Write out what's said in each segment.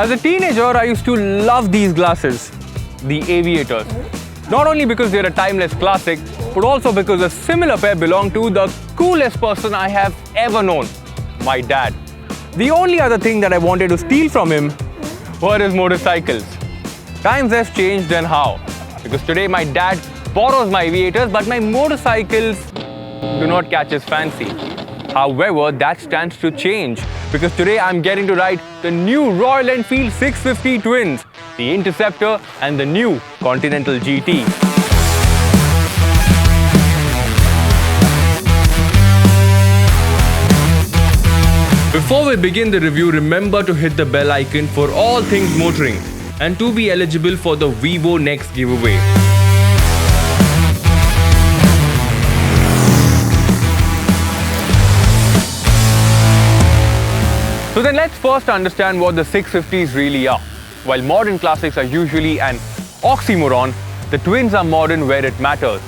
As a teenager, I used to love these glasses, the aviators. Not only because they're a timeless classic, but also because a similar pair belong to the coolest person I have ever known, my dad. The only other thing that I wanted to steal from him were his motorcycles. Times have changed, and how? Because today my dad borrows my aviators, but my motorcycles do not catch his fancy. However, that stands to change, because today I'm getting to ride the new Royal Enfield 650 Twins, the Interceptor and the new Continental GT. Before we begin the review, remember to hit the bell icon for all things motoring and to be eligible for the Vivo Next giveaway. So then let's first understand what the 650s really are. While modern classics are usually an oxymoron, the Twins are modern where it matters.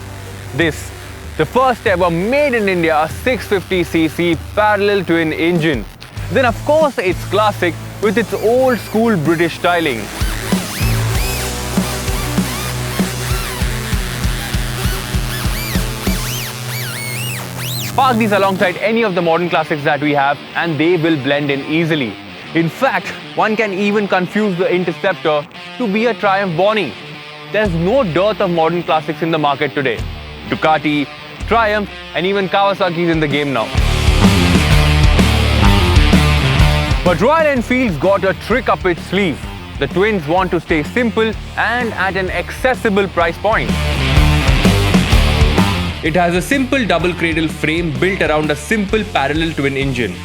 This, the first ever made in India 650cc parallel twin engine. Then of course it's classic with its old school British styling. Park these alongside any of the modern classics that we have and they will blend in easily. In fact, one can even confuse the Interceptor to be a Triumph Bonnie. There's no dearth of modern classics in the market today. Ducati, Triumph and even Kawasaki's in the game now. But Royal Enfield's got a trick up its sleeve. The Twins want to stay simple and at an accessible price point. It has a simple double cradle frame built around a simple parallel twin engine.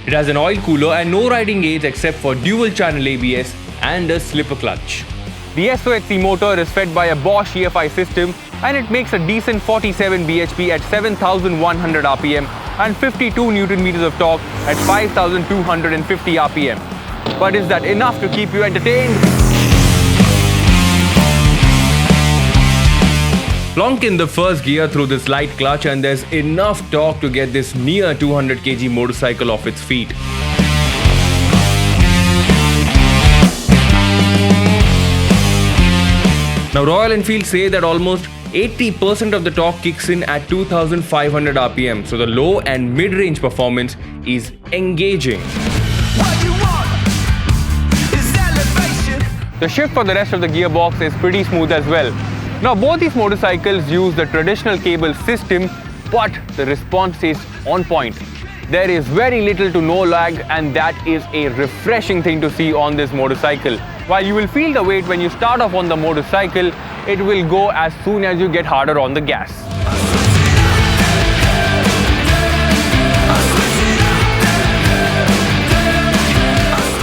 It has an oil cooler and no riding aids except for dual channel ABS and a slipper clutch. The SOHC motor is fed by a Bosch EFI system and it makes a decent 47 bhp at 7,100 rpm and 52 Nm of torque at 5,250 rpm. But is that enough to keep you entertained? Plonk in the first gear through this light clutch and there's enough torque to get this near 200 kg motorcycle off its feet. Now Royal Enfield say that almost 80% of the torque kicks in at 2,500 rpm, so the low and mid-range performance is engaging. The shift for the rest of the gearbox is pretty smooth as well. Now both these motorcycles use the traditional cable system, but the response is on point. There is very little to no lag and that is a refreshing thing to see on this motorcycle. While you will feel the weight when you start off on the motorcycle, it will go as soon as you get harder on the gas.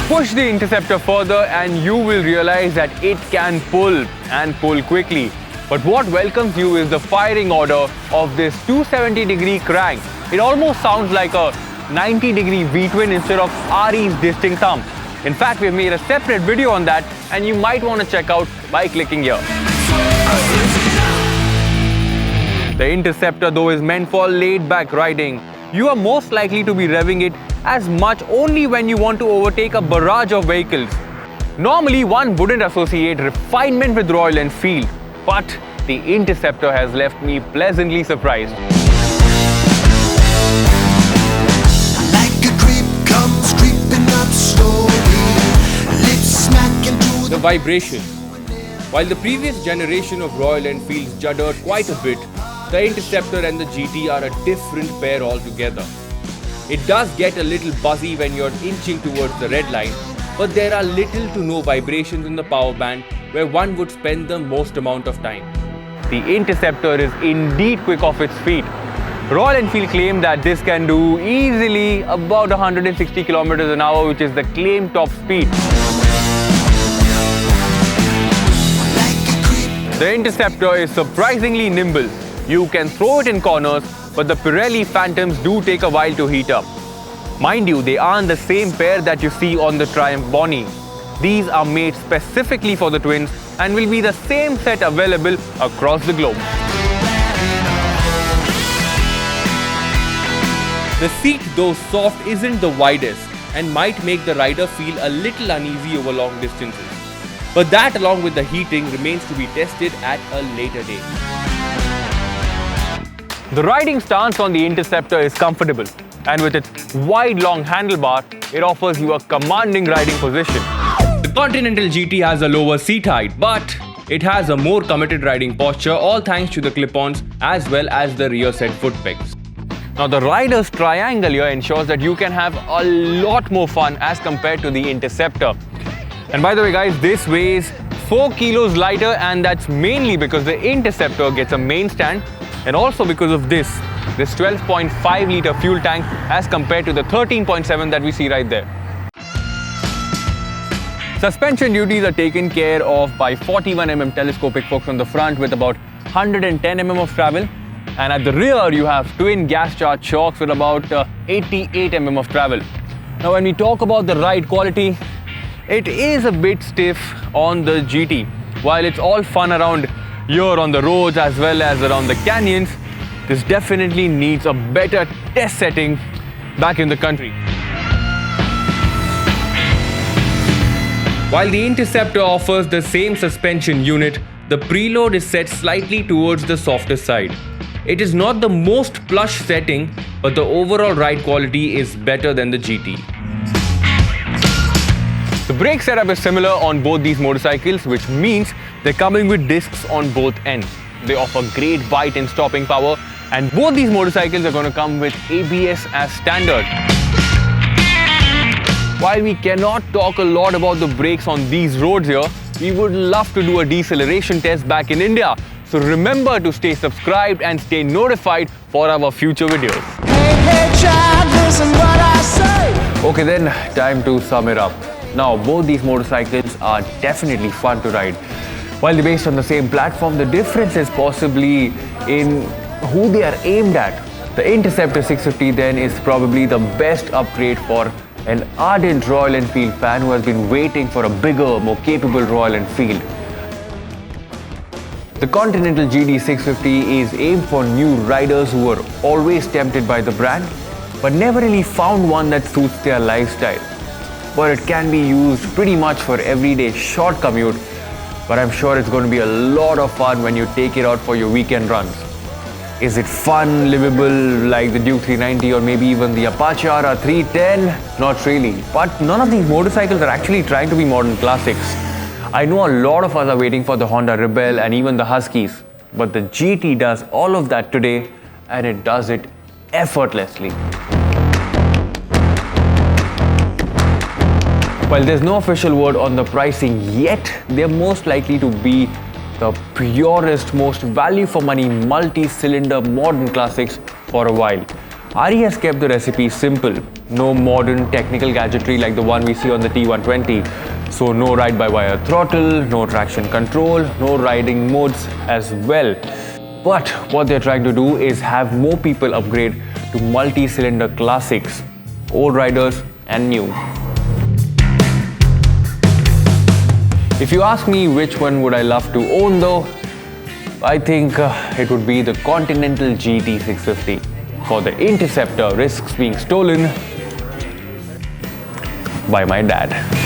Push the Interceptor further and you will realize that it can pull and pull quickly. But what welcomes you is the firing order of this 270-degree crank. It almost sounds like a 90-degree V-twin instead of RE's distinct thumb. In fact, we've made a separate video on that and you might want to check out by clicking here. The Interceptor though is meant for laid-back riding. You are most likely to be revving it as much only when you want to overtake a barrage of vehicles. Normally one wouldn't associate refinement with Royal Enfield, but the Interceptor has left me pleasantly surprised. The vibration. While the previous generation of Royal Enfields juddered quite a bit, the Interceptor and the GT are a different pair altogether. It does get a little buzzy when you're inching towards the red line, but there are little to no vibrations in the power band where one would spend the most amount of time. The Interceptor is indeed quick off its feet. Royal Enfield claim that this can do easily about 160 km an hour, which is the claimed top speed. The Interceptor is surprisingly nimble. You can throw it in corners, but the Pirelli Phantoms do take a while to heat up. Mind you, they aren't the same pair that you see on the Triumph Bonnie. These are made specifically for the Twins and will be the same set available across the globe. The seat, though soft, isn't the widest, and might make the rider feel a little uneasy over long distances. But that, along with the heating, remains to be tested at a later date. The riding stance on the Interceptor is comfortable, and with its wide long handlebar, it offers you a commanding riding position. The Continental GT has a lower seat height, but it has a more committed riding posture, all thanks to the clip-ons as well as the rear set foot pegs. Now the rider's triangle here ensures that you can have a lot more fun as compared to the Interceptor. And by the way guys, this weighs 4 kilos lighter, and that's mainly because the Interceptor gets a main stand, and also because of this 12.5 litre fuel tank as compared to the 13.7 that we see right there. Suspension duties are taken care of by 41mm telescopic forks on the front with about 110mm of travel, and at the rear you have twin gas charged shocks with about 88mm of travel. Now when we talk about the ride quality, it is a bit stiff on the GT. While it's all fun around here on the roads as well as around the canyons, this definitely needs a better test setting back in the country. While the Interceptor offers the same suspension unit, the preload is set slightly towards the softer side. It is not the most plush setting, but the overall ride quality is better than the GT. The brake setup is similar on both these motorcycles, which means they're coming with discs on both ends. They offer great bite and stopping power, and both these motorcycles are going to come with ABS as standard. While we cannot talk a lot about the brakes on these roads here, we would love to do a deceleration test back in India. So remember to stay subscribed and stay notified for our future videos. Hey child, listen what I say. Okay then, time to sum it up. Now both these motorcycles are definitely fun to ride. While they're based on the same platform, the difference is possibly in who they are aimed at. The Interceptor 650 then is probably the best upgrade for an ardent Royal Enfield fan who has been waiting for a bigger, more capable Royal Enfield. The Continental GT 650 is aimed for new riders who are always tempted by the brand, but never really found one that suits their lifestyle. But it can be used pretty much for everyday short commute, but I'm sure it's going to be a lot of fun when you take it out for your weekend runs. Is it fun, livable like the Duke 390 or maybe even the Apache RR 310? Not really. But none of these motorcycles are actually trying to be modern classics. I know a lot of us are waiting for the Honda Rebel and even the Huskies, but the GT does all of that today, and it does it effortlessly. While there's no official word on the pricing yet, they're most likely to be the purest, most value for money multi-cylinder modern classics for a while. RE has kept the recipe simple. No modern technical gadgetry like the one we see on the T120. So no ride-by-wire throttle, no traction control, no riding modes as well. But what they're trying to do is have more people upgrade to multi-cylinder classics, old riders and new. If you ask me which one would I love to own though, I think it would be the Continental GT 650. For the Interceptor risks being stolen by my dad.